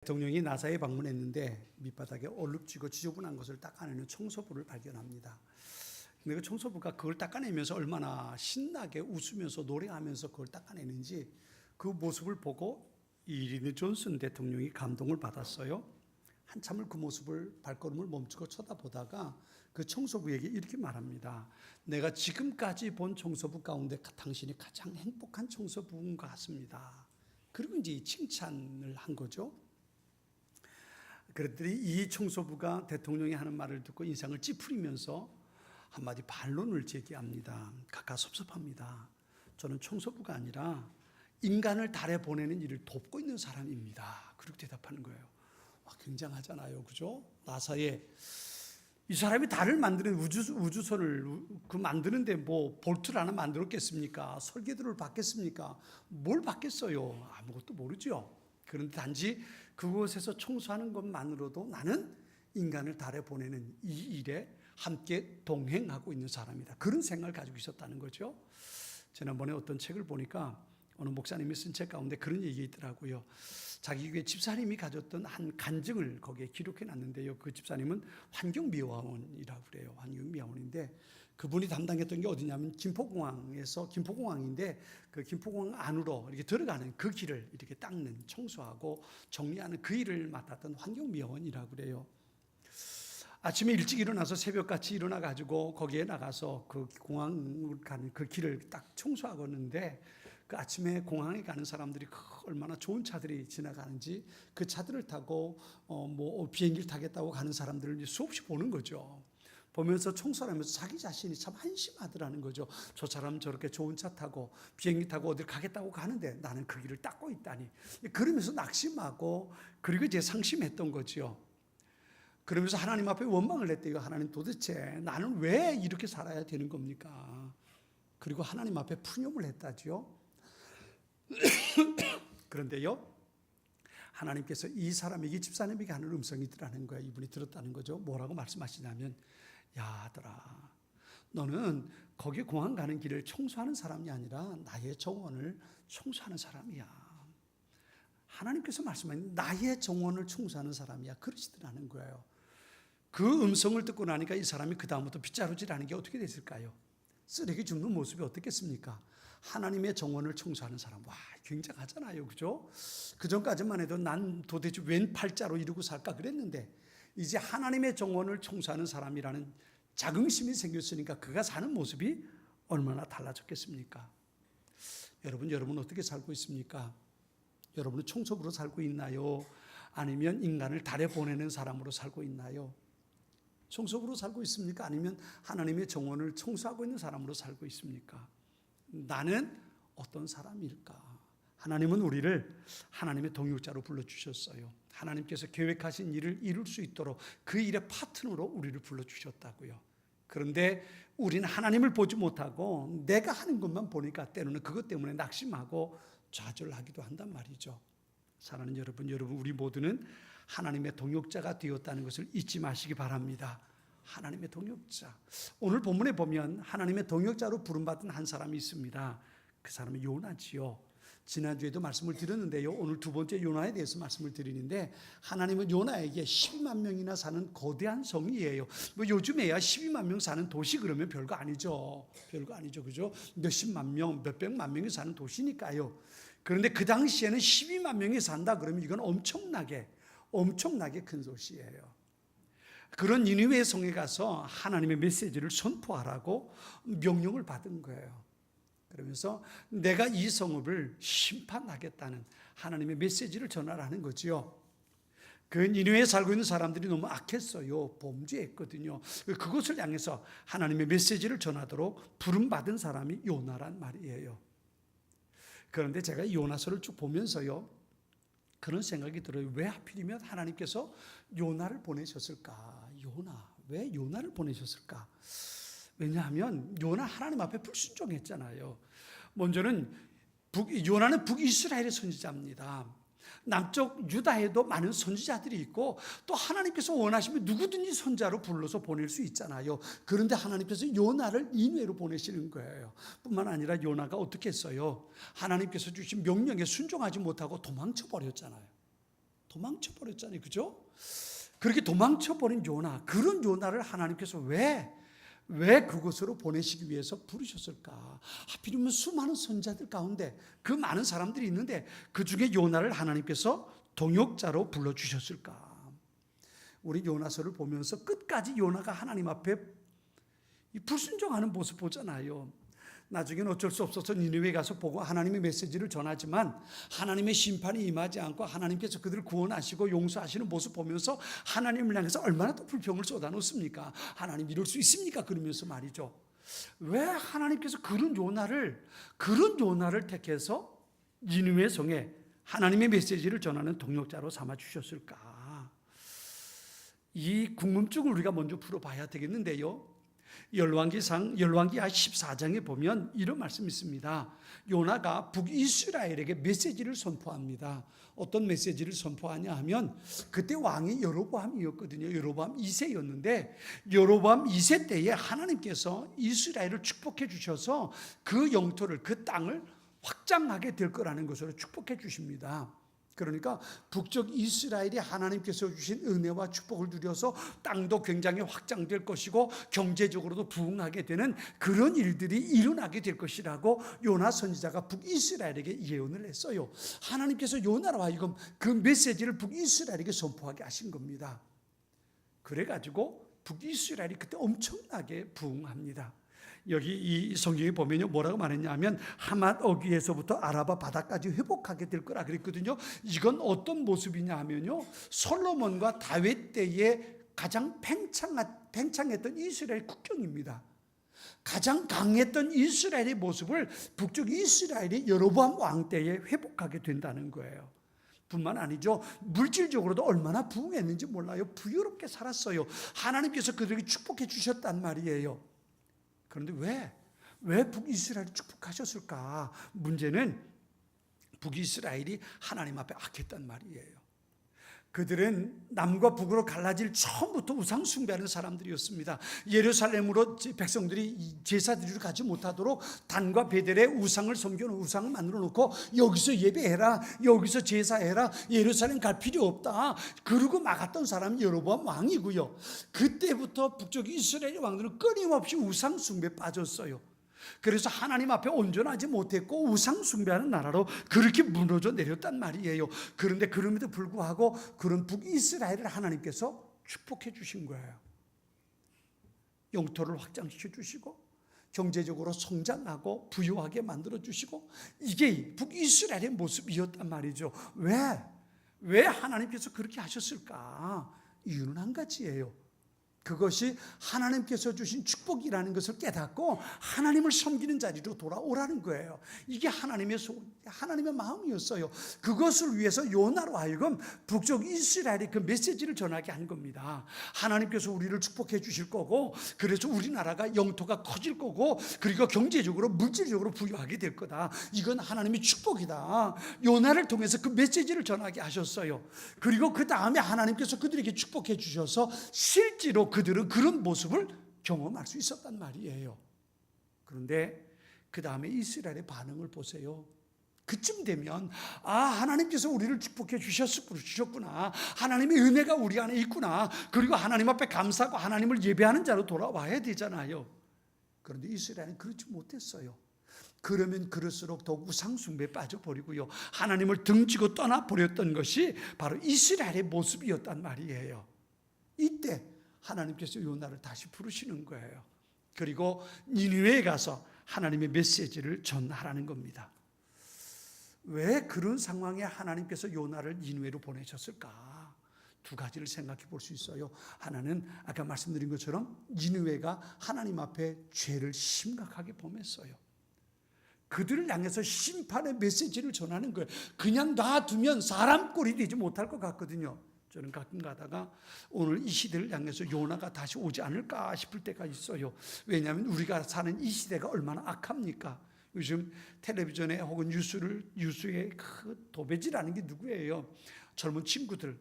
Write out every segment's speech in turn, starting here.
대통령이 나사에 방문했는데 밑바닥에 얼룩지고 지저분한 것을 닦아내는 청소부를 발견합니다. 근데 그 청소부가 그걸 닦아내면서 얼마나 신나게 웃으면서 노래하면서 그걸 닦아내는지 그 모습을 보고 이리드 존슨 대통령이 감동을 받았어요. 한참을 그 모습을 발걸음을 멈추고 쳐다보다가 그 청소부에게 이렇게 말합니다. 내가 지금까지 본 청소부 가운데 당신이 가장 행복한 청소부인 것 같습니다. 그리고 이제 칭찬을 한 거죠. 그랬더니 이 청소부가 대통령이 하는 말을 듣고 인상을 찌푸리면서 한마디 반론을 제기합니다. 각각 섭섭합니다. 저는 청소부가 아니라 인간을 달에 보내는 일을 돕고 있는 사람입니다. 그렇게 대답하는 거예요. 와, 굉장하잖아요. 그죠? 나사에 이 사람이 달을 만드는 우주선을 그 만드는데 뭐 볼트를 하나 만들었겠습니까? 설계도를 받겠습니까? 뭘 받겠어요? 아무것도 모르죠. 그런데 단지 그곳에서 청소하는 것만으로도 나는 인간을 달에 보내는 이 일에 함께 동행하고 있는 사람이다. 그런 생각을 가지고 있었다는 거죠. 지난번에 어떤 책을 보니까 어느 목사님이 쓴 책 가운데 그런 얘기 있더라고요. 자기 교회 집사님이 가졌던 한 간증을 거기에 기록해 놨는데요. 그 집사님은 환경미화원이라고 그래요. 환경미화원인데 그분이 담당했던 게 어디냐면 김포공항인데 그 김포공항 안으로 이렇게 들어가는 그 길을 이렇게 닦는, 청소하고 정리하는 그 일을 맡았던 환경미화원이라고 그래요. 아침에 일찍 일어나서 새벽같이 일어나가지고 거기에 나가서 그 공항을 가는 그 길을 딱 청소하고 있는데 그 아침에 공항에 가는 사람들이 얼마나 좋은 차들이 지나가는지 그 차들을 타고 비행기를 타겠다고 가는 사람들을 수없이 보는 거죠. 보면서 청소를 하면서 자기 자신이 참 한심하더라는 거죠. 저 사람 저렇게 좋은 차 타고 비행기 타고 어딜 가겠다고 가는데 나는 그 길을 닦고 있다니. 그러면서 낙심하고 그리고 이제 상심했던 거죠. 그러면서 하나님 앞에 원망을 했대요. 하나님, 도대체 나는 왜 이렇게 살아야 되는 겁니까? 그리고 하나님 앞에 푸념을 했다죠. 그런데요, 하나님께서 이 사람에게, 집사님에게 하는 음성이 있더라는 거예요. 이분이 들었다는 거죠. 뭐라고 말씀하시냐면, 야 아들아, 너는 거기 공항 가는 길을 청소하는 사람이 아니라 나의 정원을 청소하는 사람이야. 하나님께서 말씀하신 나의 정원을 청소하는 사람이야. 그러시더라는 거예요. 그 음성을 듣고 나니까 이 사람이 그 다음부터 빗자루질하는 게 어떻게 됐을까요? 쓰레기 줍는 모습이 어떻겠습니까? 하나님의 정원을 청소하는 사람. 와, 굉장하잖아요. 그죠? 그 전까지만 해도 난 도대체 웬 팔자로 이러고 살까 그랬는데 이제 하나님의 정원을 청소하는 사람이라는 자긍심이 생겼으니까 그가 사는 모습이 얼마나 달라졌겠습니까? 여러분 어떻게 살고 있습니까? 여러분은 청소부로 살고 있나요? 아니면 인간을 달에 보내는 사람으로 살고 있나요? 청소부로 살고 있습니까? 아니면 하나님의 정원을 청소하고 있는 사람으로 살고 있습니까? 나는 어떤 사람일까? 하나님은 우리를 하나님의 동역자로 불러주셨어요. 하나님께서 계획하신 일을 이룰 수 있도록 그 일의 파트너로 우리를 불러주셨다고요. 그런데 우리는 하나님을 보지 못하고 내가 하는 것만 보니까 때로는 그것 때문에 낙심하고 좌절하기도 한단 말이죠. 사랑하는 여러분, 우리 모두는 하나님의 동역자가 되었다는 것을 잊지 마시기 바랍니다. 하나님의 동역자. 오늘 본문에 보면 하나님의 동역자로 부름받은 한 사람이 있습니다. 그 사람은 요나지요. 지난주에도 말씀을 드렸는데요. 오늘 두 번째 요나에 대해서 말씀을 드리는데 하나님은 요나에게 12만 명이나 사는 거대한 성이에요. 뭐 요즘에야 12만 명 사는 도시 그러면 별거 아니죠. 그죠? 몇십만 명, 몇백만 명이 사는 도시니까요. 그런데 그 당시에는 12만 명이 산다 그러면 이건 엄청나게 큰 도시예요. 그런 니느웨 성에 가서 하나님의 메시지를 선포하라고 명령을 받은 거예요. 그러면서 내가 이 성읍을 심판하겠다는 하나님의 메시지를 전하라는 거지요. 그 니느웨에 살고 있는 사람들이 너무 악했어요. 범죄했거든요. 그것을 향해서 하나님의 메시지를 전하도록 부름받은 사람이 요나란 말이에요. 그런데 제가 요나서를 쭉 보면서요, 그런 생각이 들어요. 왜 하필이면 하나님께서 요나를 보내셨을까? 왜 요나를 보내셨을까? 왜냐하면 요나 하나님 앞에 불순종했잖아요. 먼저는 요나는 북이스라엘의 선지자입니다. 남쪽 유다에도 많은 선지자들이 있고 또 하나님께서 원하시면 누구든지 선자로 불러서 보낼 수 있잖아요. 그런데 하나님께서 요나를 니느웨로 보내시는 거예요. 뿐만 아니라 요나가 어떻게 했어요? 하나님께서 주신 명령에 순종하지 못하고 도망쳐 버렸잖아요. 도망쳐 버렸잖아요. 그죠? 그렇게 도망쳐 버린 요나, 그런 요나를 하나님께서 왜 그곳으로 보내시기 위해서 부르셨을까? 하필이면 수많은 선지자들 가운데 그 많은 사람들이 있는데 그 중에 요나를 하나님께서 동역자로 불러주셨을까? 우리 요나서를 보면서 끝까지 요나가 하나님 앞에 불순종하는 모습 보잖아요. 나중에는 어쩔 수 없어서 니느웨에 가서 보고 하나님의 메시지를 전하지만 하나님의 심판이 임하지 않고 하나님께서 그들을 구원하시고 용서하시는 모습 보면서 하나님을 향해서 얼마나 또 불평을 쏟아놓습니까? 하나님 이럴 수 있습니까? 그러면서 말이죠. 왜 하나님께서 그런 요나를 택해서 니느웨 성에 하나님의 메시지를 전하는 동역자로 삼아 주셨을까? 이 궁금증을 우리가 먼저 풀어봐야 되겠는데요. 열왕기 14장에 보면 이런 말씀이 있습니다. 요나가 북이스라엘에게 메시지를 선포합니다. 어떤 메시지를 선포하냐 하면 그때 왕이 여로보암이었거든요. 여로보암 2세였는데 여로보암 2세 때에 하나님께서 이스라엘을 축복해 주셔서 그 영토를, 그 땅을 확장하게 될 거라는 것으로 축복해 주십니다. 그러니까 북쪽 이스라엘이 하나님께서 주신 은혜와 축복을 누려서 땅도 굉장히 확장될 것이고 경제적으로도 부흥하게 되는 그런 일들이 일어나게 될 것이라고 요나 선지자가 북이스라엘에게 예언을 했어요. 하나님께서 요나로 하여금 그 메시지를 북이스라엘에게 선포하게 하신 겁니다. 그래가지고 북이스라엘이 그때 엄청나게 부흥합니다. 여기 이 성경에 보면요, 뭐라고 말했냐면 하맛 어귀에서부터 아라바 바다까지 회복하게 될 거라 그랬거든요. 이건 어떤 모습이냐 하면요, 솔로몬과 다윗 때에 가장 팽창했던 이스라엘 국경입니다. 가장 강했던 이스라엘의 모습을 북쪽 이스라엘이 여로보암 왕 때에 회복하게 된다는 거예요. 뿐만 아니죠, 물질적으로도 얼마나 부흥했는지 몰라요. 부유롭게 살았어요. 하나님께서 그들에게 축복해 주셨단 말이에요. 그런데 왜 북이스라엘을 축복하셨을까? 문제는 북이스라엘이 하나님 앞에 악했단 말이에요. 그들은 남과 북으로 갈라질 처음부터 우상 숭배하는 사람들이었습니다. 예루살렘으로 백성들이 제사 드리러 가지 못하도록 단과 베델에 우상을 섬겨놓은 우상을 만들어 놓고 여기서 예배해라, 여기서 제사해라, 예루살렘 갈 필요 없다, 그러고 막았던 사람이 여로보암 왕이고요. 그때부터 북쪽 이스라엘 왕들은 끊임없이 우상 숭배에 빠졌어요. 그래서 하나님 앞에 온전하지 못했고 우상 숭배하는 나라로 그렇게 무너져 내렸단 말이에요. 그런데 그럼에도 불구하고 그런 북이스라엘을 하나님께서 축복해 주신 거예요. 영토를 확장시켜 주시고 경제적으로 성장하고 부유하게 만들어 주시고, 이게 북이스라엘의 모습이었단 말이죠. 왜 하나님께서 그렇게 하셨을까? 이유는 한 가지예요. 그것이 하나님께서 주신 축복이라는 것을 깨닫고 하나님을 섬기는 자리로 돌아오라는 거예요. 이게 하나님의 마음이었어요. 그것을 위해서 요나로 하여금 북쪽 이스라엘이 그 메시지를 전하게 한 겁니다. 하나님께서 우리를 축복해 주실 거고, 그래서 우리나라가 영토가 커질 거고, 그리고 경제적으로 물질적으로 부유하게 될 거다. 이건 하나님의 축복이다. 요나를 통해서 그 메시지를 전하게 하셨어요. 그리고 그 다음에 하나님께서 그들에게 축복해 주셔서 실제로 그들은 그런 모습을 경험할 수 있었단 말이에요. 그런데 그 다음에 이스라엘의 반응을 보세요. 그쯤 되면 하나님께서 우리를 축복해 주셨구나, 하나님의 은혜가 우리 안에 있구나, 그리고 하나님 앞에 감사하고 하나님을 예배하는 자로 돌아와야 되잖아요. 그런데 이스라엘은 그렇지 못했어요. 그러면 그럴수록 더욱 우상 숭배에 빠져버리고요, 하나님을 등지고 떠나버렸던 것이 바로 이스라엘의 모습이었단 말이에요. 이때 하나님께서 요나를 다시 부르시는 거예요. 그리고 니느웨에 가서 하나님의 메시지를 전하라는 겁니다. 왜 그런 상황에 하나님께서 요나를 니느웨로 보내셨을까? 두 가지를 생각해 볼 수 있어요. 하나는 아까 말씀드린 것처럼 니느웨가 하나님 앞에 죄를 심각하게 범했어요. 그들을 향해서 심판의 메시지를 전하는 거예요. 그냥 놔두면 사람 꼴이 되지 못할 것 같거든요. 저는 가끔 가다가 오늘 이 시대를 향해서 요나가 다시 오지 않을까 싶을 때가 있어요. 왜냐하면 우리가 사는 이 시대가 얼마나 악합니까? 요즘 텔레비전에 혹은 뉴스에 그 도배질하는 게 누구예요? 젊은 친구들,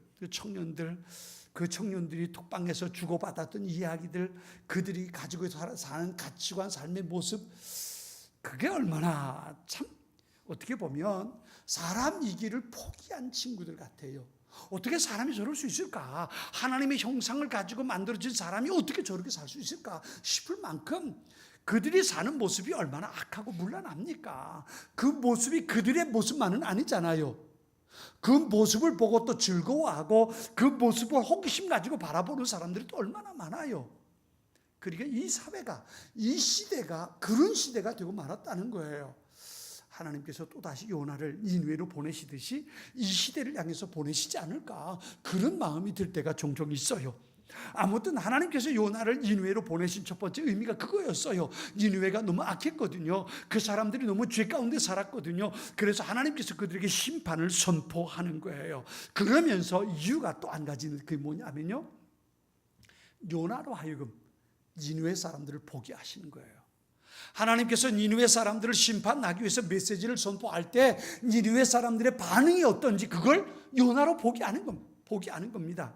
그 청년들이 톡방에서 주고받았던 이야기들, 그들이 가지고 사는 가치관, 삶의 모습, 그게 얼마나 참 어떻게 보면 사람 이기를 포기한 친구들 같아요. 어떻게 사람이 저럴 수 있을까? 하나님의 형상을 가지고 만들어진 사람이 어떻게 저렇게 살 수 있을까 싶을 만큼 그들이 사는 모습이 얼마나 악하고 문란합니까? 그 모습이 그들의 모습만은 아니잖아요. 그 모습을 보고 또 즐거워하고 그 모습을 호기심 가지고 바라보는 사람들이 또 얼마나 많아요. 그러니까 이 사회가, 이 시대가 그런 시대가 되고 말았다는 거예요. 하나님께서 또다시 요나를 니느웨로 보내시듯이 이 시대를 향해서 보내시지 않을까, 그런 마음이 들 때가 종종 있어요. 아무튼 하나님께서 요나를 니느웨로 보내신 첫 번째 의미가 그거였어요. 니느웨가 너무 악했거든요. 그 사람들이 너무 죄 가운데 살았거든요. 그래서 하나님께서 그들에게 심판을 선포하는 거예요. 그러면서 이유가 또 한 가지는 그게 뭐냐면요, 요나로 하여금 니느웨 사람들을 포기하시는 거예요. 하나님께서 니느웨 사람들을 심판하기 위해서 메시지를 선포할 때 니느웨 사람들의 반응이 어떤지 그걸 요나로 포기하는 겁니다.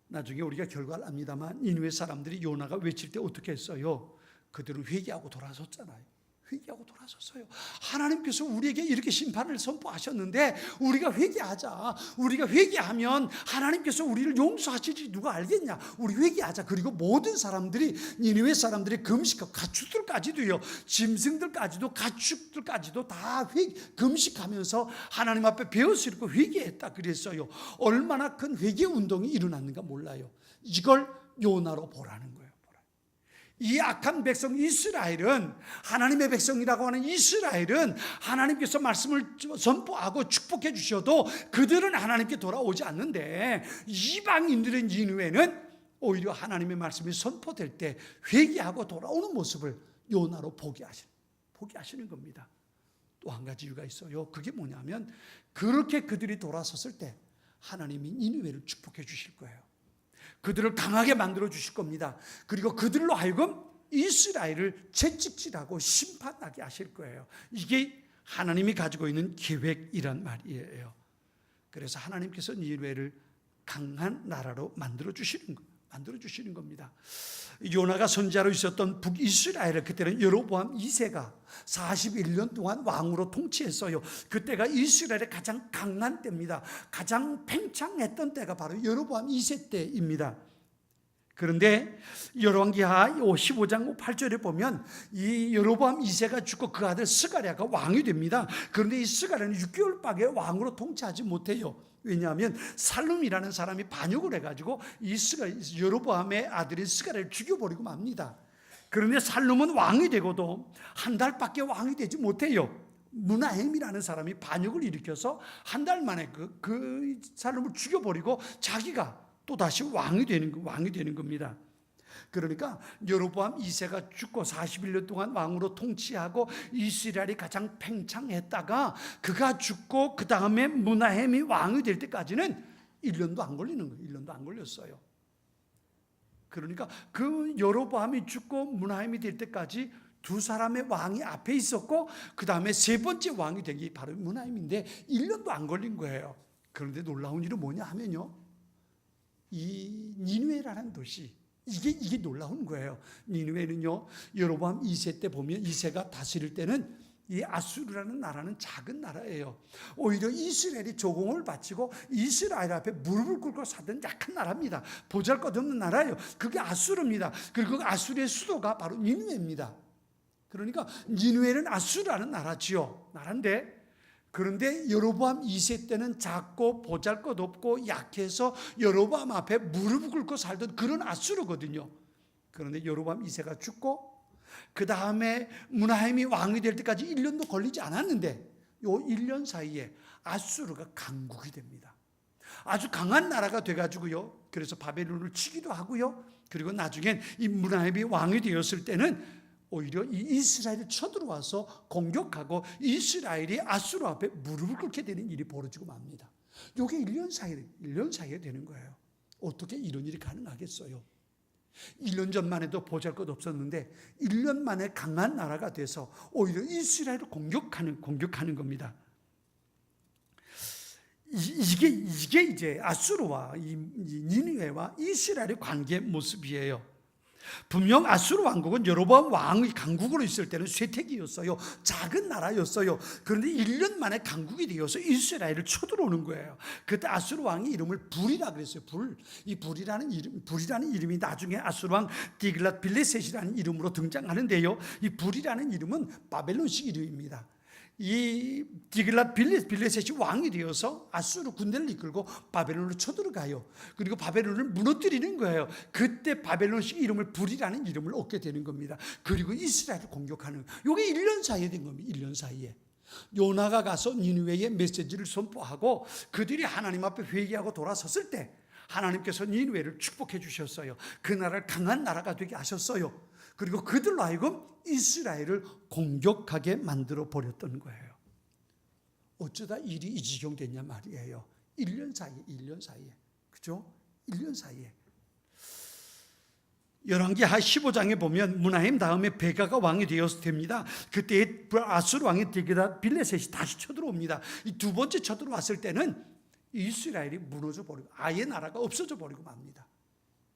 나중에 우리가 결과를 압니다만 니느웨 사람들이 요나가 외칠 때 어떻게 했어요? 그들은 회개하고 돌아섰잖아요. 회개하고 돌아섰어요. 하나님께서 우리에게 이렇게 심판을 선포하셨는데 우리가 회개하자. 우리가 회개하면 하나님께서 우리를 용서하실지 누가 알겠냐. 우리 회개하자. 그리고 모든 사람들이, 니느웨 사람들이 금식하고, 가축들까지도요, 짐승들까지도 가축들까지도 다 금식하면서 하나님 앞에 베어쓰고 회개했다 그랬어요. 얼마나 큰 회개 운동이 일어났는가 몰라요. 이걸 요나로 보라는 거예요. 이 악한 백성 이스라엘은, 하나님의 백성이라고 하는 이스라엘은 하나님께서 말씀을 선포하고 축복해 주셔도 그들은 하나님께 돌아오지 않는데, 이방인들의 니느웨는 오히려 하나님의 말씀이 선포될 때 회개하고 돌아오는 모습을 요나로 포기하시는 겁니다. 또 한 가지 이유가 있어요. 그게 뭐냐면, 그렇게 그들이 돌아섰을 때 하나님이 니느웨를 축복해 주실 거예요. 그들을 강하게 만들어 주실 겁니다. 그리고 그들로 하여금 이스라엘을 채찍질하고 심판하게 하실 거예요. 이게 하나님이 가지고 있는 계획이란 말이에요. 그래서 하나님께서 니느웨를 강한 나라로 만들어 주시는 겁니다. 요나가 선지자로 있었던 북이스라엘을, 그때는 여로보암 2세가 41년 동안 왕으로 통치했어요. 그때가 이스라엘의 가장 강한 때입니다. 가장 팽창했던 때가 바로 여로보암 2세 때입니다. 그런데 열왕기하 15장 8절에 보면 이 여로보암 2세가 죽고 그 아들 스가랴가 왕이 됩니다. 그런데 이 스가랴는 6개월밖에 왕으로 통치하지 못해요. 왜냐하면 살룸이라는 사람이 반역을 해가지고 이 여로보암의 아들인 스가랴를 죽여버리고 맙니다. 그런데 살룸은 왕이 되고도 한 달밖에 왕이 되지 못해요. 무나햄이라는 사람이 반역을 일으켜서 한 달 만에 그 살룸을 죽여버리고 자기가 또다시 왕이 되는 겁니다. 그러니까 여로보암 2세가 죽고 41년 동안 왕으로 통치하고 이스라엘이 가장 팽창했다가 그가 죽고 그 다음에 무나햄이 왕이 될 때까지는 1년도 안 걸리는 거예요. 1년도 안 걸렸어요. 그러니까 그 여로보암이 죽고 무나햄이 될 때까지 두 사람의 왕이 앞에 있었고 그 다음에 세 번째 왕이 된 게 바로 무나햄인데 1년도 안 걸린 거예요. 그런데 놀라운 일은 뭐냐 하면요, 이 니느웨라는 도시, 이게 놀라운 거예요. 니느웨는요, 여로보암 2세 때 보면 2세가 다스릴 때는 이 아수르라는 나라는 작은 나라예요. 오히려 이스라엘이 조공을 바치고 이스라엘 앞에 무릎을 꿇고 사던 약한 나라입니다. 보잘것없는 나라예요. 그게 아수르입니다. 그리고 아수르의 수도가 바로 니느웨입니다. 그러니까 니느웨는 아수르라는 나라인데, 그런데 여로보암 2세 때는 작고 보잘것없고 약해서 여로보암 앞에 무릎을 꿇고 살던 그런 아수르거든요. 그런데 여로보암 2세가 죽고 그 다음에 무나햄이 왕이 될 때까지 1년도 걸리지 않았는데 이 1년 사이에 아수르가 강국이 됩니다. 아주 강한 나라가 돼가지고요, 그래서 바벨론을 치기도 하고요, 그리고 나중엔 이 무나햄이 왕이 되었을 때는 오히려 이 이스라엘이 쳐들어와서 공격하고 이스라엘이 아수르 앞에 무릎을 꿇게 되는 일이 벌어지고 맙니다. 이게 1년 사이에 되는 거예요. 어떻게 이런 일이 가능하겠어요? 1년 전만 해도 보잘것 없었는데 1년 만에 강한 나라가 돼서 오히려 이스라엘을 공격하는 겁니다. 이게 이제 아수르와 이 니느웨와 이스라엘의 관계 모습이에요. 분명 아수르 왕국은 여로보암 왕의 강국으로 있을 때는 쇠퇴기였어요. 작은 나라였어요. 그런데 1년 만에 강국이 되어서 이스라엘을 쳐들어오는 거예요. 그때 아수르 왕이 이름을 불이라 그랬어요. 불. 이 불이라는 이름이 나중에 아수르 왕 디글랏 빌레셋이라는 이름으로 등장하는데요. 이 불이라는 이름은 바벨론식 이름입니다. 이 디글랏 빌레셋이 왕이 되어서 아수르 군대를 이끌고 바벨론으로 쳐들어가요. 그리고 바벨론을 무너뜨리는 거예요. 그때 바벨론식 이름을 불이라는 이름을 얻게 되는 겁니다. 그리고 이스라엘을 공격하는, 이게 1년 사이에 된 겁니다. 1년 사이에 요나가 가서 니느웨에 메시지를 선포하고 그들이 하나님 앞에 회개하고 돌아섰을 때 하나님께서 니느웨를 축복해 주셨어요. 그 나라를 강한 나라가 되게 하셨어요. 그리고 그들로 하여금 이스라엘을 공격하게 만들어 버렸던 거예요. 어쩌다 일이 이 지경 됐냐 말이에요. 1년 사이에. 그죠? 1년 사이에. 열왕기하 15장에 보면 문하임 다음에 베가가 왕이 되어서 됩니다. 그때 아수르 왕이 디글랏 빌레셋이 다시 쳐들어옵니다. 이 두 번째 쳐들어왔을 때는 이스라엘이 무너져 버리고 아예 나라가 없어져 버리고 맙니다.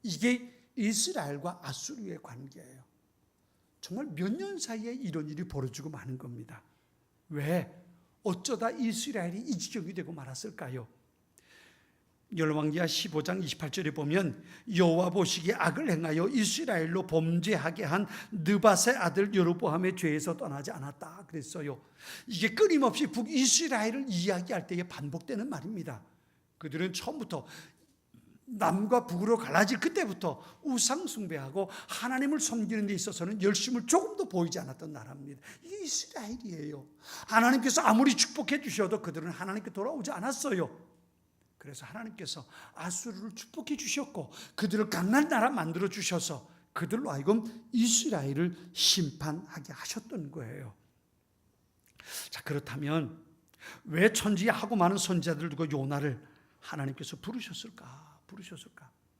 이게 이스라엘과 아수르의 관계예요. 정말 몇 년 사이에 이런 일이 벌어지고 마는 겁니다. 왜? 어쩌다 이스라엘이 이 지경이 되고 말았을까요? 열왕기하 15장 28절에 보면 여호와 보시기에 악을 행하여 이스라엘로 범죄하게 한 느밧의 아들 여로보암의 죄에서 떠나지 않았다 그랬어요. 이게 끊임없이 북이스라엘을 이야기할 때에 반복되는 말입니다. 그들은 처음부터 남과 북으로 갈라질 그때부터 우상 숭배하고 하나님을 섬기는 데 있어서는 열심을 조금도 보이지 않았던 나라입니다. 이게 이스라엘이에요. 하나님께서 아무리 축복해 주셔도 그들은 하나님께 돌아오지 않았어요. 그래서 하나님께서 아수르를 축복해 주셨고 그들을 강한 나라 만들어 주셔서 그들로 하여금 이스라엘을 심판하게 하셨던 거예요. 자, 그렇다면 왜 천지하고 많은 선지자들을 두고 요나를 하나님께서 부르셨을까?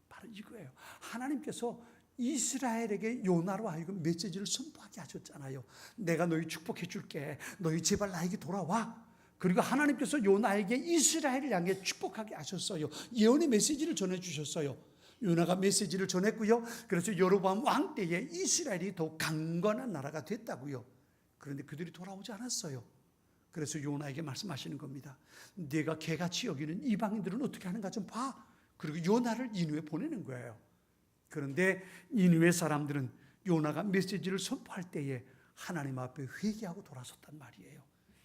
바로 이거예요. 하나님께서 이스라엘에게 요나로 하여금 메시지를 선포하게 하셨잖아요. 내가 너희 축복해 줄게. 너희 제발 나에게 돌아와. 그리고 하나님께서 요나에게 이스라엘을 향해 축복하게 하셨어요. 예언의 메시지를 전해주셨어요. 요나가 메시지를 전했고요. 그래서 여로보암 왕 때에 이스라엘이 더 강건한 나라가 됐다고요. 그런데 그들이 돌아오지 않았어요. 그래서 요나에게 말씀하시는 겁니다. 네가 개같이 여기는 이방인들은 어떻게 하는가 좀 봐. 그리고 요나를 니느웨에 보내는 거예요. 그런데 니느웨 사람들은 요나가 메시지를 선포할 때에 하나님 앞에 회개하고 돌아섰단 말이에요.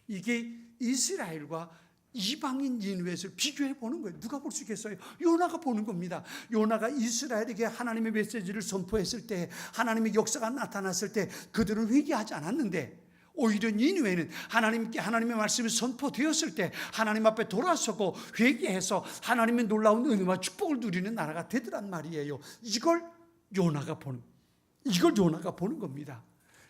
이게 이스라엘과 이방인 니느웨를 비교해 보는 거예요. 누가 볼 수 있겠어요? 요나가 보는 겁니다. 요나가 이스라엘에게 하나님의 메시지를 선포했을 때, 하나님의 역사가 나타났을 때 그들은 회개하지 않았는데 오히려 니느웨는 하나님께 하나님의 말씀이 선포되었을 때 하나님 앞에 돌아서고 회개해서 하나님의 놀라운 은혜와 축복을 누리는 나라가 되더란 말이에요. 이걸 요나가 보는 겁니다.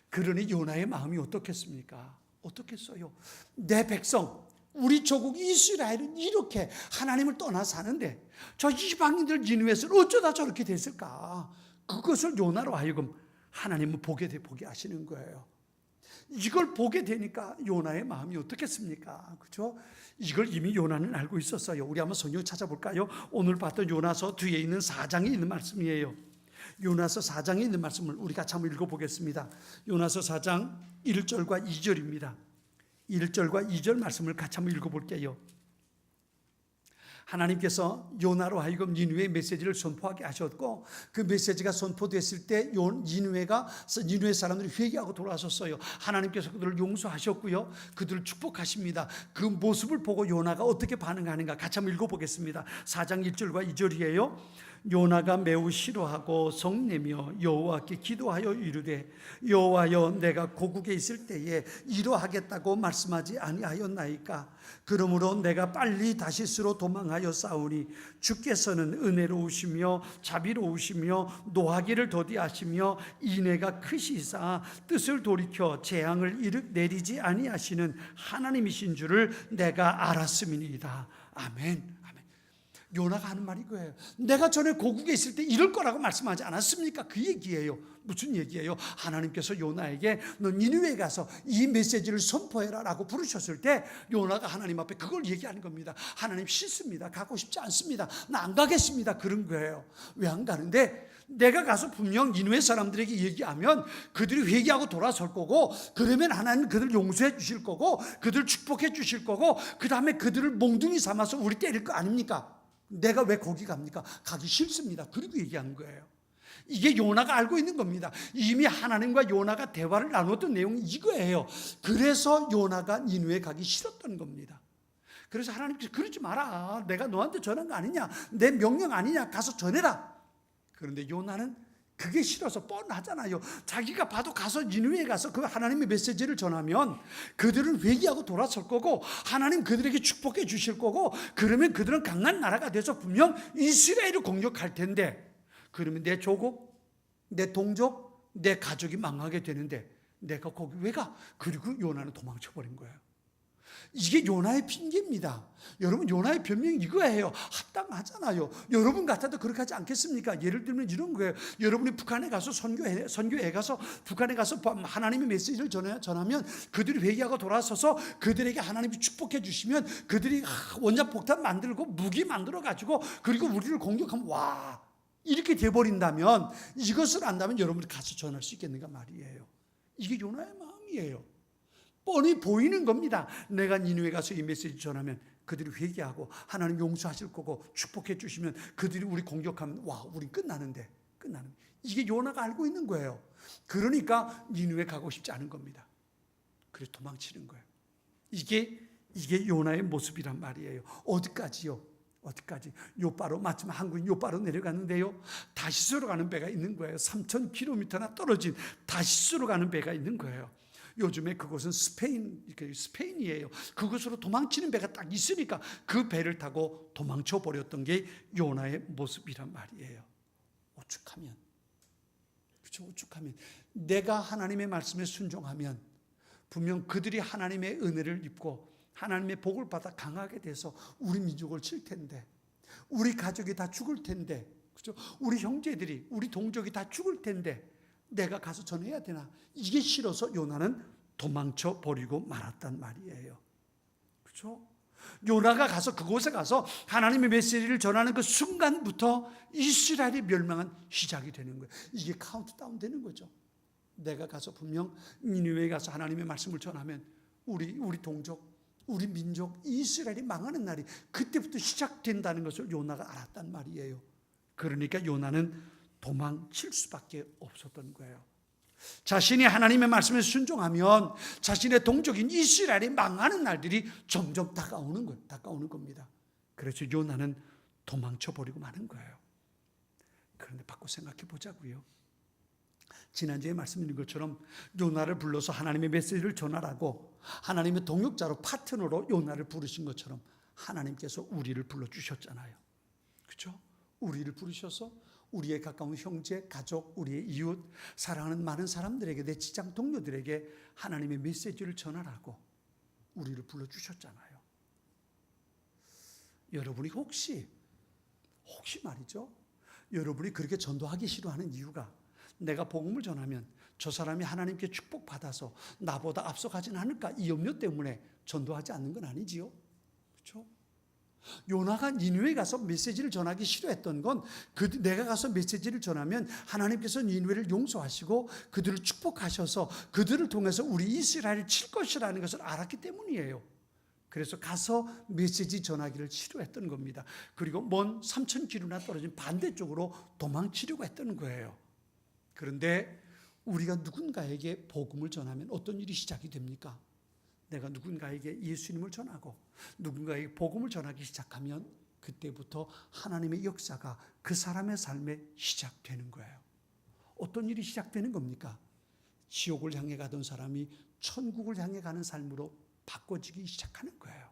그러니 요나의 마음이 어떻겠습니까? 어떻겠어요? 내 백성, 우리 조국 이스라엘은 이렇게 하나님을 떠나 사는데 저 이방인들 니느웨에서는 어쩌다 저렇게 됐을까? 그것을 요나로 하여금 하나님은 보게 하시는 거예요. 이걸 보게 되니까 요나의 마음이 어떻겠습니까? 그렇죠? 이걸 이미 요나는 알고 있었어요. 우리 한번 성경 찾아볼까요? 오늘 봤던 요나서 뒤에 있는 4장에 있는 말씀이에요. 요나서 4장에 있는 말씀을 우리 같이 한번 읽어보겠습니다. 요나서 4장 1절과 2절입니다. 1절과 2절 말씀을 같이 한번 읽어볼게요. 하나님께서 요나로 하여금 니느웨 메시지를 선포하게 하셨고 그 메시지가 선포됐을 때 니느웨 사람들이 회개하고 돌아섰어요. 하나님께서 그들을 용서하셨고요. 그들을 축복하십니다. 그 모습을 보고 요나가 어떻게 반응하는가 같이 한번 읽어보겠습니다. 4장 1절과 2절이에요. 요나가 매우 싫어하고 성내며 여호와께 기도하여 이르되 여호와여 내가 고국에 있을 때에 이러하겠다고 말씀하지 아니하였나이까. 그러므로 내가 빨리 다시스로 도망하여 싸우니 주께서는 은혜로우시며 자비로우시며 노하기를 더디하시며 인애가 크시사 뜻을 돌이켜 재앙을 내리지 아니하시는 하나님이신 줄을 내가 알았음이니이다. 아멘. 요나가 하는 말이 그거예요. 내가 전에 고국에 있을 때 이럴 거라고 말씀하지 않았습니까? 그 얘기예요. 무슨 얘기예요? 하나님께서 요나에게 너 니느웨에 가서 이 메시지를 선포해라 라고 부르셨을 때 요나가 하나님 앞에 그걸 얘기하는 겁니다. 하나님 싫습니다. 가고 싶지 않습니다. 나 안 가겠습니다. 그런 거예요. 왜 안 가는데? 내가 가서 분명 니느웨 사람들에게 얘기하면 그들이 회개하고 돌아설 거고, 그러면 하나님 그들을 용서해 주실 거고, 그들을 축복해 주실 거고, 그 다음에 그들을 몽둥이 삼아서 우리 때릴 거 아닙니까? 내가 왜 거기 갑니까? 가기 싫습니다. 그리고 얘기하는 거예요. 이게 요나가 알고 있는 겁니다. 이미 하나님과 요나가 대화를 나눴던 내용이 이거예요. 그래서 요나가 니느웨 가기 싫었던 겁니다. 그래서 하나님께서 그러지 마라. 내가 너한테 전한 거 아니냐? 내 명령 아니냐? 가서 전해라. 그런데 요나는 그게 싫어서 뻔하잖아요. 자기가 봐도 가서 니느웨에 가서 그 하나님의 메시지를 전하면 그들은 회개하고 돌아설 거고, 하나님 그들에게 축복해 주실 거고, 그러면 그들은 강한 나라가 돼서 분명 이스라엘을 공격할 텐데, 그러면 내 조국, 내 동족, 내 가족이 망하게 되는데 내가 거기 왜 가? 그리고 요나는 도망쳐 버린 거예요. 이게 요나의 핑계입니다. 여러분, 요나의 변명이 이거예요. 합당하잖아요. 여러분 같아도 그렇게 하지 않겠습니까? 예를 들면 이런 거예요. 여러분이 북한에 가서 선교에 가서 북한에 가서 하나님의 메시지를 전하면 그들이 회개하고 돌아서서 그들에게 하나님이 축복해 주시면 그들이 원자 폭탄 만들고 무기 만들어 가지고 그리고 우리를 공격하면 와, 이렇게 돼버린다면, 이것을 안다면 여러분이 가서 전할 수 있겠는가 말이에요. 이게 요나의 마음이에요. 뻔히 보이는 겁니다. 내가 니느웨 가서 이 메시지 전하면 그들이 회개하고 하나님 용서하실 거고 축복해 주시면 그들이 우리 공격하면 와, 우리 끝나는데. 이게 요나가 알고 있는 거예요. 그러니까 니느웨 가고 싶지 않은 겁니다. 그래서 도망치는 거예요. 이게 요나의 모습이란 말이에요. 어디까지요? 요바로, 마침 한국인 요바로 내려갔는데요, 다시스로 가는 배가 있는 거예요. 3,000km나 떨어진 다시스로 가는 배가 있는 거예요. 요즘에 그곳은 스페인이에요. 그곳으로 도망치는 배가 딱 있으니까 그 배를 타고 도망쳐 버렸던 게 요나의 모습이란 말이에요. 오죽하면, 그렇죠? 오죽하면 내가 하나님의 말씀에 순종하면 분명 그들이 하나님의 은혜를 입고 하나님의 복을 받아 강하게 돼서 우리 민족을 칠 텐데, 우리 가족이 다 죽을 텐데, 그렇죠? 우리 형제들이, 우리 동족이 다 죽을 텐데 내가 가서 전해야 되나? 이게 싫어서 요나는 도망쳐 버리고 말았단 말이에요. 그렇죠? 요나가 가서 그곳에 가서 하나님의 메시지를 전하는 그 순간부터 이스라엘이 멸망한 시작이 되는 거예요. 이게 카운트다운 되는 거죠. 내가 가서 분명 니느웨에 가서 하나님의 말씀을 전하면 우리 동족, 우리 민족 이스라엘이 망하는 날이 그때부터 시작된다는 것을 요나가 알았단 말이에요. 그러니까 요나는 도망칠 수밖에 없었던 거예요. 자신이 하나님의 말씀에 순종하면 자신의 동족인 이스라엘이 망하는 날들이 점점 다가오는 겁니다. 그래서 요나는 도망쳐 버리고 마는 거예요. 그런데 바꿔 생각해 보자고요. 지난주에 말씀드린 것처럼 요나를 불러서 하나님의 메시지를 전하라고 하나님의 동역자로, 파트너로 요나를 부르신 것처럼 하나님께서 우리를 불러주셨잖아요. 그렇죠? 우리를 부르셔서 우리의 가까운 형제, 가족, 우리의 이웃, 사랑하는 많은 사람들에게, 내 직장 동료들에게 하나님의 메시지를 전하라고 우리를 불러주셨잖아요. 여러분이 혹시 말이죠, 여러분이 그렇게 전도하기 싫어하는 이유가 내가 복음을 전하면 저 사람이 하나님께 축복받아서 나보다 앞서가지는 않을까, 이 염려 때문에 전도하지 않는 건 아니지요. 그렇죠? 요나가 니느웨에 가서 메시지를 전하기 싫어했던 건 내가 가서 메시지를 전하면 하나님께서 니느웨를 용서하시고 그들을 축복하셔서 그들을 통해서 우리 이스라엘을 칠 것이라는 것을 알았기 때문이에요. 그래서 가서 메시지 전하기를 싫어했던 겁니다. 그리고 먼 3,000km나 떨어진 반대쪽으로 도망치려고 했던 거예요. 그런데 우리가 누군가에게 복음을 전하면 어떤 일이 시작이 됩니까? 내가 누군가에게 예수님을 전하고 누군가에게 복음을 전하기 시작하면 그때부터 하나님의 역사가 그 사람의 삶에 시작되는 거예요. 어떤 일이 시작되는 겁니까? 지옥을 향해 가던 사람이 천국을 향해 가는 삶으로 바꿔지기 시작하는 거예요.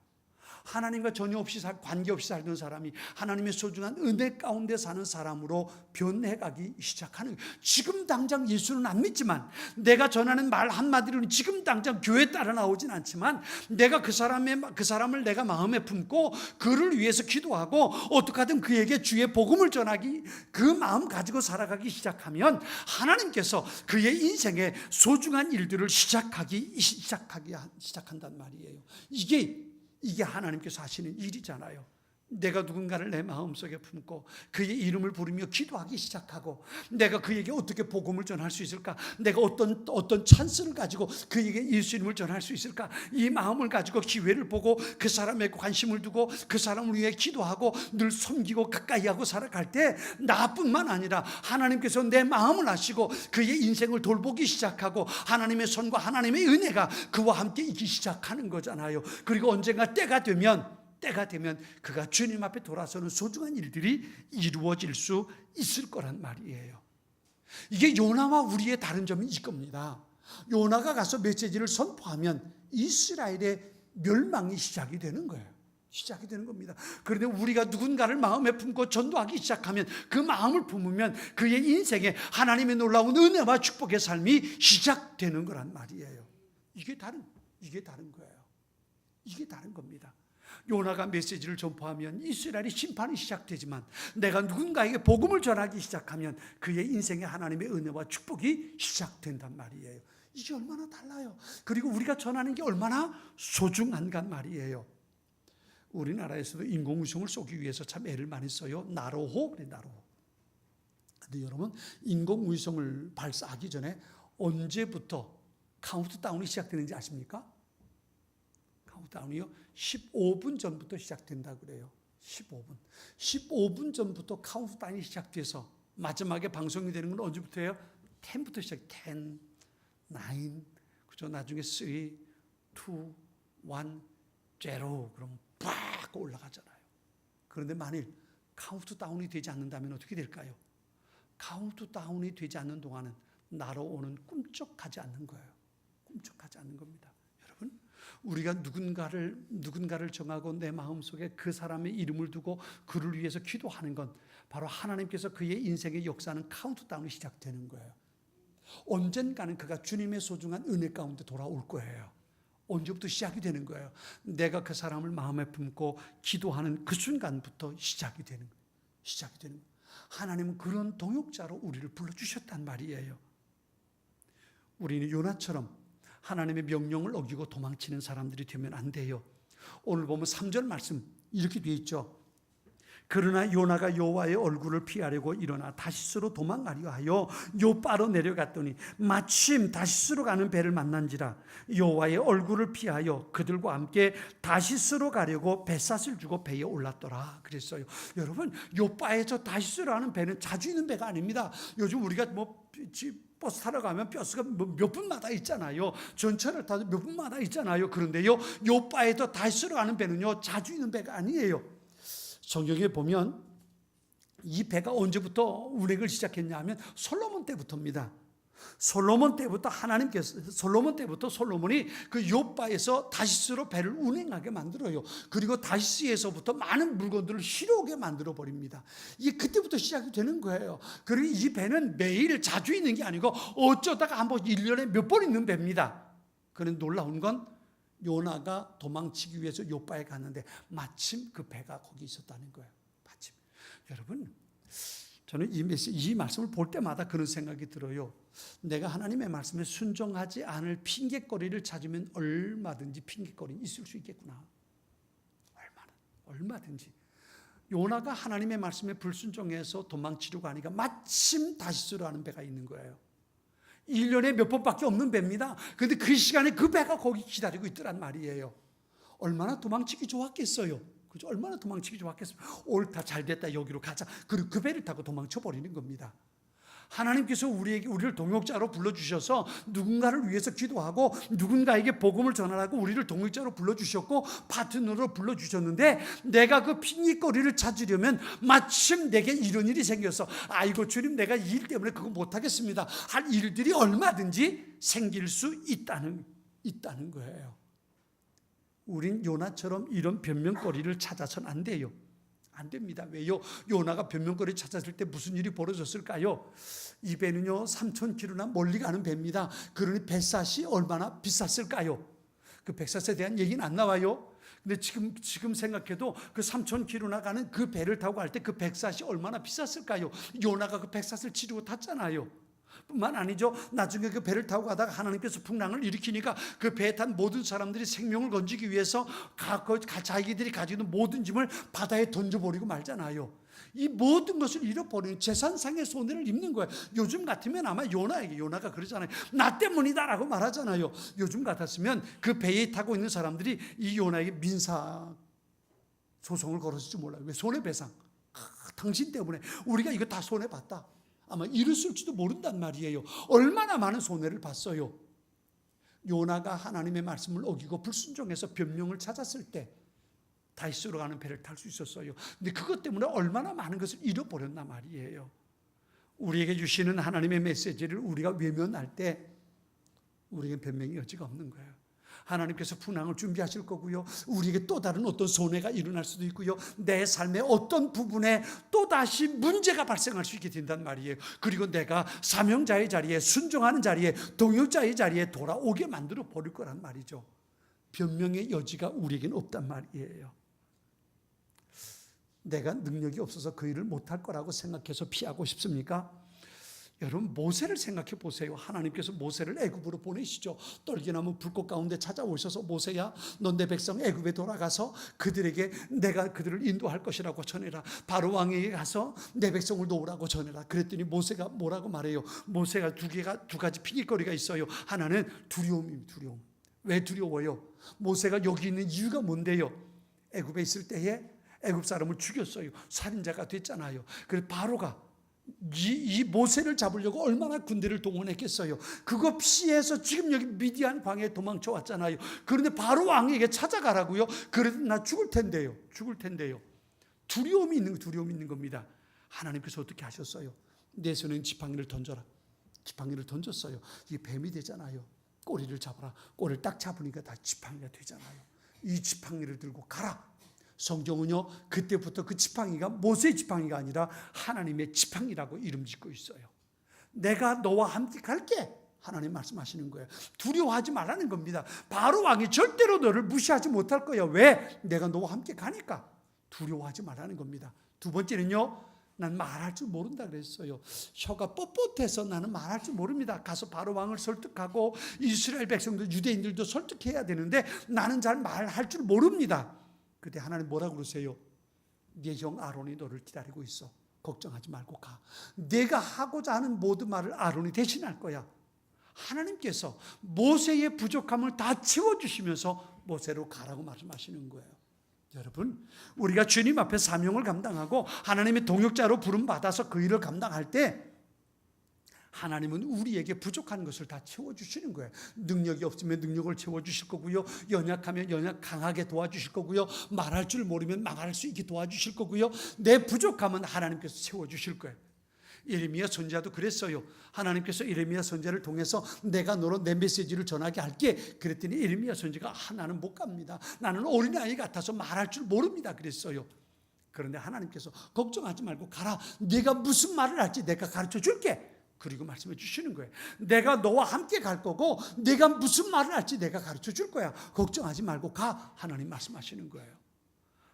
하나님과 전혀 없이 관계없이 살던 사람이 하나님의 소중한 은혜 가운데 사는 사람으로 변해가기 시작하는 거예요. 지금 당장 예수는 안 믿지만, 내가 전하는 말 한마디로는 지금 당장 교회에 따라 나오진 않지만, 내가 그 사람을 내가 마음에 품고 그를 위해서 기도하고 어떻게 하든 그에게 주의 복음을 전하기, 그 마음 가지고 살아가기 시작하면 하나님께서 그의 인생에 소중한 일들을 시작한단 말이에요. 이게 하나님께서 하시는 일이잖아요. 내가 누군가를 내 마음속에 품고 그의 이름을 부르며 기도하기 시작하고 내가 그에게 어떻게 복음을 전할 수 있을까? 내가 어떤 찬스를 가지고 그에게 예수님을 전할 수 있을까? 이 마음을 가지고 기회를 보고 그 사람에 관심을 두고 그 사람을 위해 기도하고 늘 섬기고 가까이 하고 살아갈 때 나뿐만 아니라 하나님께서 내 마음을 아시고 그의 인생을 돌보기 시작하고 하나님의 손과 하나님의 은혜가 그와 함께 있기 시작하는 거잖아요. 그리고 언젠가 때가 되면 그가 주님 앞에 돌아서는 소중한 일들이 이루어질 수 있을 거란 말이에요. 이게 요나와 우리의 다른 점이 이겁니다. 요나가 가서 메시지를 선포하면 이스라엘의 멸망이 시작이 되는 거예요. 시작이 되는 겁니다. 그런데 우리가 누군가를 마음에 품고 전도하기 시작하면 그 마음을 품으면 그의 인생에 하나님의 놀라운 은혜와 축복의 삶이 시작되는 거란 말이에요. 이게 다른 거예요. 이게 다른 겁니다. 요나가 메시지를 전파하면 이스라엘의 심판이 시작되지만 내가 누군가에게 복음을 전하기 시작하면 그의 인생에 하나님의 은혜와 축복이 시작된단 말이에요. 이게 얼마나 달라요. 그리고 우리가 전하는 게 얼마나 소중한가 말이에요. 우리나라에서도 인공위성을 쏘기 위해서 참 애를 많이 써요. 나로호. 근데 여러분, 인공위성을 발사하기 전에 언제부터 카운트다운이 시작되는지 아십니까? 카운트다운이요? 15분 전부터 시작된다 그래요. 15분 전부터 카운트다운이 시작돼서 마지막에 방송이 되는 건 언제부터예요? 10부터 시작. 10, 9, 그죠? 나중에 3, 2, 1, 0 그럼 팍 올라가잖아요. 그런데 만일 카운트다운이 되지 않는다면 어떻게 될까요? 카운트다운이 되지 않는 동안은 날아오는 꿈쩍하지 않는 거예요. 꿈쩍하지 않는 겁니다. 여러분, 우리가 누군가를 정하고 내 마음속에 그 사람의 이름을 두고 그를 위해서 기도하는 건 바로 하나님께서 그의 인생의 역사는 카운트다운이 시작되는 거예요. 언젠가는 그가 주님의 소중한 은혜 가운데 돌아올 거예요. 언제부터 시작이 되는 거예요. 내가 그 사람을 마음에 품고 기도하는 그 순간부터 시작이 되는 거예요. 하나님은 그런 동역자로 우리를 불러주셨단 말이에요. 우리는 요나처럼 하나님의 명령을 어기고 도망치는 사람들이 되면 안 돼요. 오늘 보면 3절 말씀 이렇게 되어 있죠. 그러나 요나가 여호와의 얼굴을 피하려고 일어나 다시스로 도망가려 하여 요바로 내려갔더니 마침 다시스로 가는 배를 만난지라 여호와의 얼굴을 피하여 그들과 함께 다시스로 가려고 뱃삿을 주고 배에 올랐더라 그랬어요. 여러분, 요바에서 다시스로 가는 배는 자주 있는 배가 아닙니다. 요즘 우리가 버스 타러 가면 버스가 몇 분마다 있잖아요. 전철을 타도 몇 분마다 있잖아요. 그런데요, 요바에서 다시스로 가는 배는요 자주 있는 배가 아니에요. 성경에 보면 이 배가 언제부터 운행을 시작했냐면 솔로몬 때부터입니다. 솔로몬 때부터 솔로몬이 그 요바에서 다시스로 배를 운행하게 만들어요. 그리고 다시스에서부터 많은 물건들을 실어오게 만들어 버립니다. 이게 그때부터 시작이 되는 거예요. 그리고 이 배는 매일 자주 있는 게 아니고 어쩌다가 한번 1년에 몇 번 있는 배입니다. 그런데 놀라운 건 요나가 도망치기 위해서 요바에 갔는데 마침 그 배가 거기 있었다는 거예요. 마침. 여러분, 저는 이 말씀을 볼 때마다 그런 생각이 들어요. 내가 하나님의 말씀에 순종하지 않을 핑계거리를 찾으면 얼마든지 핑계거리는 있을 수 있겠구나. 얼마든지. 요나가 하나님의 말씀에 불순종해서 도망치려고 하니까 마침 다시스로 하는 배가 있는 거예요. 1년에 몇 번밖에 없는 배입니다. 그런데 그 시간에 그 배가 거기 기다리고 있더란 말이에요. 얼마나 도망치기 좋았겠어요. 그죠? 얼마나 도망치기 좋았겠어요. 옳다, 잘됐다, 여기로 가자. 그리고 그 배를 타고 도망쳐 버리는 겁니다. 하나님께서 우리를 동역자로 불러주셔서 누군가를 위해서 기도하고 누군가에게 복음을 전하라고 우리를 동역자로 불러주셨고 파트너로 불러주셨는데 내가 그 핑계거리를 찾으려면 마침 내게 이런 일이 생겨서 아이고 주님, 내가 이 일 때문에 그거 못하겠습니다 할 일들이 얼마든지 생길 수 있다는 거예요. 우린 요나처럼 이런 변명거리를 찾아서는 안 돼요. 안 됩니다. 왜요? 요나가 변명거리 찾았을 때 무슨 일이 벌어졌을까요? 이 배는요 3,000km나 멀리 가는 배입니다. 그러니 뱃삿이 얼마나 비쌌을까요? 그 뱃삿에 대한 얘기는 안 나와요. 근데 지금 생각해도 그 3,000km나 가는 그 배를 타고 갈 때 그 뱃삿이 얼마나 비쌌을까요? 요나가 그 뱃삿을 치르고 탔잖아요. 뿐만 아니죠. 나중에 그 배를 타고 가다가 하나님께서 풍랑을 일으키니까 그 배에 탄 모든 사람들이 생명을 건지기 위해서 자기들이 가지고 있는 모든 짐을 바다에 던져버리고 말잖아요. 이 모든 것을 잃어버리는 재산상의 손해를 입는 거예요. 요즘 같으면 아마 요나가 그러잖아요. 나 때문이다라고 말하잖아요. 요즘 같았으면 그 배에 타고 있는 사람들이 이 요나에게 민사 소송을 걸었을지 몰라요. 왜? 손해배상. 당신 때문에 우리가 이거 다 손해봤다. 아마 이랬을지도 모른단 말이에요. 얼마나 많은 손해를 봤어요. 요나가 하나님의 말씀을 어기고 불순종해서 변명을 찾았을 때 다시스로 가는 배를 탈 수 있었어요. 근데 그것 때문에 얼마나 많은 것을 잃어버렸나 말이에요. 우리에게 주시는 하나님의 메시지를 우리가 외면할 때 우리에게 변명의 여지가 없는 거예요. 하나님께서 풍랑을 준비하실 거고요. 우리에게 또 다른 어떤 손해가 일어날 수도 있고요. 내 삶의 어떤 부분에 또다시 문제가 발생할 수 있게 된단 말이에요. 그리고 내가 사명자의 자리에, 순종하는 자리에, 동역자의 자리에 돌아오게 만들어 버릴 거란 말이죠. 변명의 여지가 우리에게는 없단 말이에요. 내가 능력이 없어서 그 일을 못할 거라고 생각해서 피하고 싶습니까? 여러분, 모세를 생각해 보세요. 하나님께서 모세를 애굽으로 보내시죠. 떨기나무 불꽃 가운데 찾아오셔서 모세야, 넌 내 백성 애굽에 돌아가서 그들에게 내가 그들을 인도할 것이라고 전해라. 바로 왕에게 가서 내 백성을 놓으라고 전해라. 그랬더니 모세가 뭐라고 말해요? 모세가 두 가지 핑계거리가 있어요. 하나는 두려움입니다. 두려움. 왜 두려워요? 모세가 여기 있는 이유가 뭔데요? 애굽에 있을 때에 애굽 사람을 죽였어요. 살인자가 됐잖아요. 그래서 바로가 이 모세를 잡으려고 얼마나 군대를 동원했겠어요. 그거 피해서 지금 여기 미디안 광야에 도망쳐 왔잖아요. 그런데 바로 왕에게 찾아가라고요. 그래도 나 죽을 텐데요. 두려움이 있는 겁니다. 하나님께서 어떻게 하셨어요? 내 손에 지팡이를 던져라. 지팡이를 던졌어요. 이게 뱀이 되잖아요. 꼬리를 잡아라. 꼬리를 딱 잡으니까 다 지팡이가 되잖아요. 이 지팡이를 들고 가라. 성경은요, 그때부터 그 지팡이가 모세의 지팡이가 아니라 하나님의 지팡이라고 이름 짓고 있어요. 내가 너와 함께 갈게. 하나님 말씀하시는 거예요. 두려워하지 말라는 겁니다. 바로 왕이 절대로 너를 무시하지 못할 거야. 왜? 내가 너와 함께 가니까. 두려워하지 말라는 겁니다. 두 번째는요, 난 말할 줄 모른다 그랬어요. 혀가 뻣뻣해서 나는 말할 줄 모릅니다. 가서 바로 왕을 설득하고 이스라엘 백성들, 유대인들도 설득해야 되는데 나는 잘 말할 줄 모릅니다. 그때 하나님 뭐라고 그러세요? 네 형 아론이 너를 기다리고 있어. 걱정하지 말고 가. 내가 하고자 하는 모든 말을 아론이 대신할 거야. 하나님께서 모세의 부족함을 다 채워주시면서 모세로 가라고 말씀하시는 거예요. 여러분, 우리가 주님 앞에 사명을 감당하고 하나님의 동역자로 부름받아서 그 일을 감당할 때 하나님은 우리에게 부족한 것을 다 채워주시는 거예요. 능력이 없으면 능력을 채워주실 거고요. 연약하면 연약 강하게 도와주실 거고요. 말할 줄 모르면 말할 수 있게 도와주실 거고요. 내 부족함은 하나님께서 채워주실 거예요. 예레미야 선지자도 그랬어요. 하나님께서 예레미야 선지자를 통해서 내가 너로 내 메시지를 전하게 할게. 그랬더니 예레미야 선지자가 나는 못 갑니다. 나는 어린아이 같아서 말할 줄 모릅니다. 그랬어요. 그런데 하나님께서 걱정하지 말고 가라. 네가 무슨 말을 할지 내가 가르쳐 줄게. 그리고 말씀해 주시는 거예요. 내가 너와 함께 갈 거고 네가 무슨 말을 할지 내가 가르쳐 줄 거야. 걱정하지 말고 가. 하나님 말씀하시는 거예요.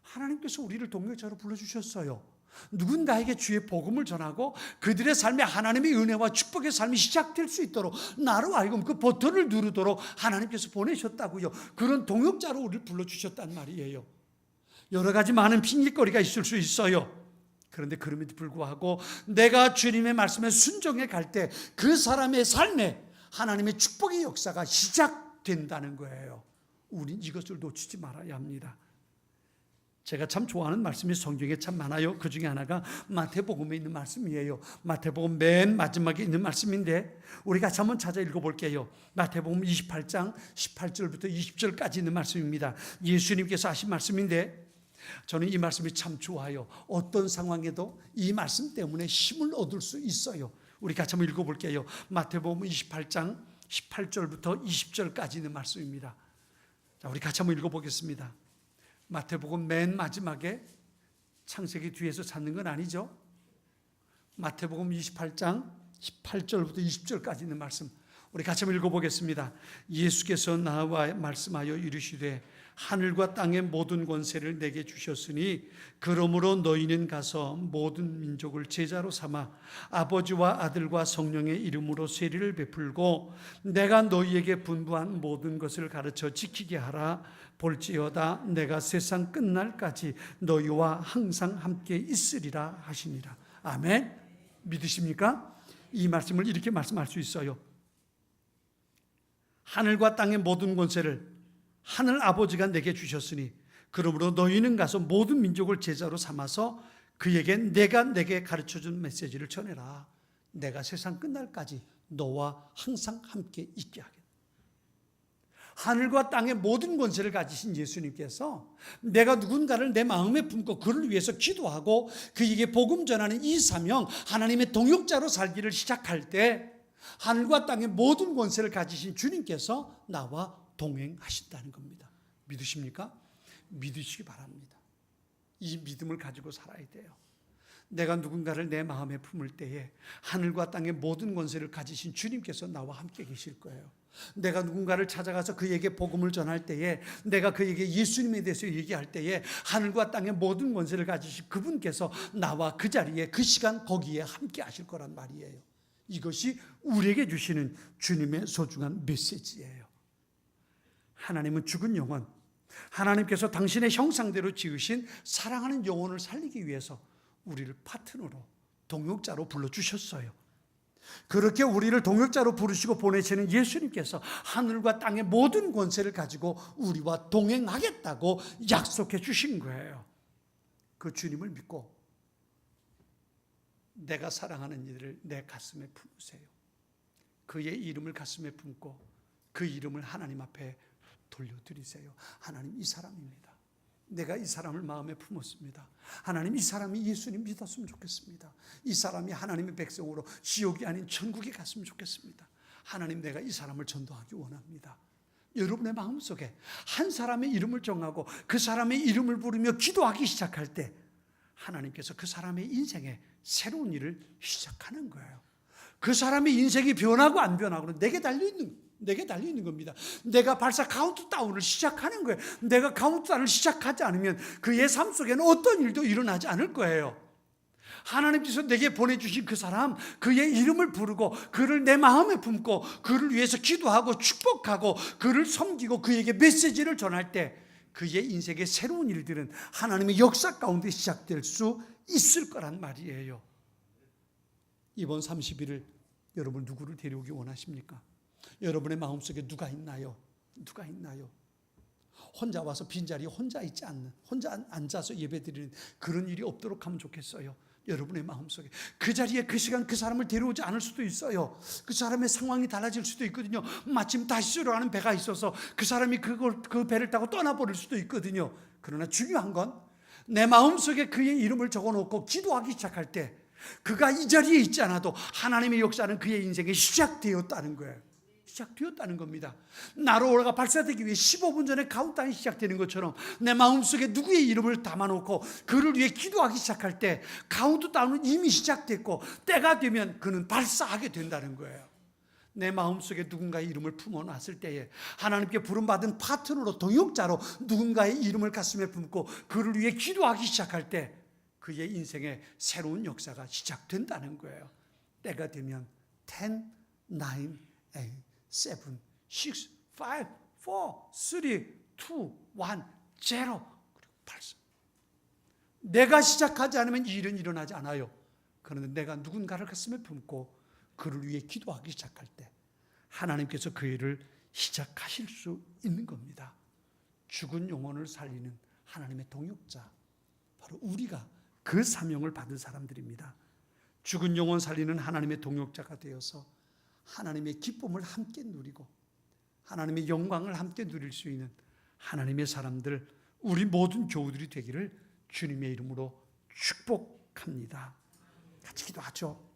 하나님께서 우리를 동역자로 불러주셨어요. 누군가에게 주의 복음을 전하고 그들의 삶에 하나님의 은혜와 축복의 삶이 시작될 수 있도록 나로 하여금 그 버튼을 누르도록 하나님께서 보내셨다고요. 그런 동역자로 우리를 불러주셨단 말이에요. 여러 가지 많은 핑계거리가 있을 수 있어요. 그런데 그럼에도 불구하고 내가 주님의 말씀에 순종해 갈 때 그 사람의 삶에 하나님의 축복의 역사가 시작된다는 거예요. 우린 이것을 놓치지 말아야 합니다. 제가 참 좋아하는 말씀이 성경에 참 많아요. 그 중에 하나가 마태복음에 있는 말씀이에요. 마태복음 맨 마지막에 있는 말씀인데 우리 같이 한번 찾아 읽어볼게요. 마태복음 28장 18절부터 20절까지 있는 말씀입니다. 예수님께서 하신 말씀인데 저는 이 말씀이 참 좋아요. 어떤 상황에도 이 말씀 때문에 힘을 얻을 수 있어요. 우리 같이 한번 읽어볼게요. 마태복음 28장 18절부터 20절까지 있는 말씀입니다. 자, 우리 같이 한번 읽어보겠습니다. 마태복음 맨 마지막에 창세기 뒤에서 찾는 건 아니죠. 마태복음 28장 18절부터 20절까지 있는 말씀 우리 같이 한번 읽어보겠습니다. 예수께서 나와 말씀하여 이르시되 하늘과 땅의 모든 권세를 내게 주셨으니 그러므로 너희는 가서 모든 민족을 제자로 삼아 아버지와 아들과 성령의 이름으로 세례를 베풀고 내가 너희에게 분부한 모든 것을 가르쳐 지키게 하라. 볼지어다 내가 세상 끝날까지 너희와 항상 함께 있으리라 하시니라. 아멘. 믿으십니까? 이 말씀을 이렇게 말씀할 수 있어요. 하늘과 땅의 모든 권세를 하늘 아버지가 내게 주셨으니 그러므로 너희는 가서 모든 민족을 제자로 삼아서 그에게 내가 내게 가르쳐준 메시지를 전해라. 내가 세상 끝날까지 너와 항상 함께 있게 하겠다. 하늘과 땅의 모든 권세를 가지신 예수님께서 내가 누군가를 내 마음에 품고 그를 위해서 기도하고 그에게 복음 전하는 이 사명, 하나님의 동역자로 살기를 시작할 때 하늘과 땅의 모든 권세를 가지신 주님께서 나와 동행하신다는 겁니다. 믿으십니까? 믿으시기 바랍니다. 이 믿음을 가지고 살아야 돼요. 내가 누군가를 내 마음에 품을 때에 하늘과 땅의 모든 권세를 가지신 주님께서 나와 함께 계실 거예요. 내가 누군가를 찾아가서 그에게 복음을 전할 때에, 내가 그에게 예수님에 대해서 얘기할 때에 하늘과 땅의 모든 권세를 가지신 그분께서 나와 그 자리에, 그 시간 거기에 함께 하실 거란 말이에요. 이것이 우리에게 주시는 주님의 소중한 메시지예요. 하나님은 죽은 영혼, 하나님께서 당신의 형상대로 지으신 사랑하는 영혼을 살리기 위해서 우리를 파트너로, 동역자로 불러주셨어요. 그렇게 우리를 동역자로 부르시고 보내시는 예수님께서 하늘과 땅의 모든 권세를 가지고 우리와 동행하겠다고 약속해 주신 거예요. 그 주님을 믿고 내가 사랑하는 이들을 내 가슴에 품으세요. 그의 이름을 가슴에 품고 그 이름을 하나님 앞에 돌려드리세요. 하나님, 이 사람입니다. 내가 이 사람을 마음에 품었습니다. 하나님, 이 사람이 예수님 믿었으면 좋겠습니다. 이 사람이 하나님의 백성으로 지옥이 아닌 천국에 갔으면 좋겠습니다. 하나님, 내가 이 사람을 전도하기 원합니다. 여러분의 마음속에 한 사람의 이름을 정하고 그 사람의 이름을 부르며 기도하기 시작할 때 하나님께서 그 사람의 인생에 새로운 일을 시작하는 거예요. 그 사람의 인생이 변하고 안 변하고는 내게 달려있는 겁니다. 내가 발사 카운트다운을 시작하는 거예요. 내가 카운트다운을 시작하지 않으면 그의 삶 속에는 어떤 일도 일어나지 않을 거예요. 하나님께서 내게 보내주신 그 사람, 그의 이름을 부르고 그를 내 마음에 품고 그를 위해서 기도하고 축복하고 그를 섬기고 그에게 메시지를 전할 때 그의 인생의 새로운 일들은 하나님의 역사 가운데 시작될 수 있을 거란 말이에요. 이번 30일을 여러분 누구를 데려오기 원하십니까? 여러분의 마음속에 누가 있나요? 누가 있나요? 혼자 와서 빈자리에 혼자 있지 않는, 혼자 앉아서 예배드리는 그런 일이 없도록 하면 좋겠어요. 여러분의 마음속에 그 자리에 그 시간 그 사람을 데려오지 않을 수도 있어요. 그 사람의 상황이 달라질 수도 있거든요. 마침 다시스로 가는 배가 있어서 그 사람이 그 배를 타고 떠나버릴 수도 있거든요. 그러나 중요한 건 내 마음속에 그의 이름을 적어놓고 기도하기 시작할 때 그가 이 자리에 있지 않아도 하나님의 역사는 그의 인생에 시작되었다는 거예요. 시작되었다는 겁니다. 나로호가 발사되기 위해 15분 전에 카운트다운이 시작되는 것처럼 내 마음속에 누구의 이름을 담아놓고 그를 위해 기도하기 시작할 때 카운트다운은 이미 시작됐고 때가 되면 그는 발사하게 된다는 거예요. 내 마음속에 누군가의 이름을 품어놨을 때에 하나님께 부름받은 파트너로, 동역자로 누군가의 이름을 가슴에 품고 그를 위해 기도하기 시작할 때 그의 인생에 새로운 역사가 시작된다는 거예요. 때가 되면 10, 9, 8, 7, 6, 5, 4, 3, 2, 1, 0 그리고 발사. 내가 시작하지 않으면 이 일은 일어나지 않아요. 그런데 내가 누군가를 가슴에 품고 그를 위해 기도하기 시작할 때 하나님께서 그 일을 시작하실 수 있는 겁니다. 죽은 영혼을 살리는 하나님의 동역자, 바로 우리가 그 사명을 받은 사람들입니다. 죽은 영혼 살리는 하나님의 동역자가 되어서 하나님의 기쁨을 함께 누리고 하나님의 영광을 함께 누릴 수 있는 하나님의 사람들, 우리 모든 교우들이 되기를 주님의 이름으로 축복합니다. 같이 기도하죠.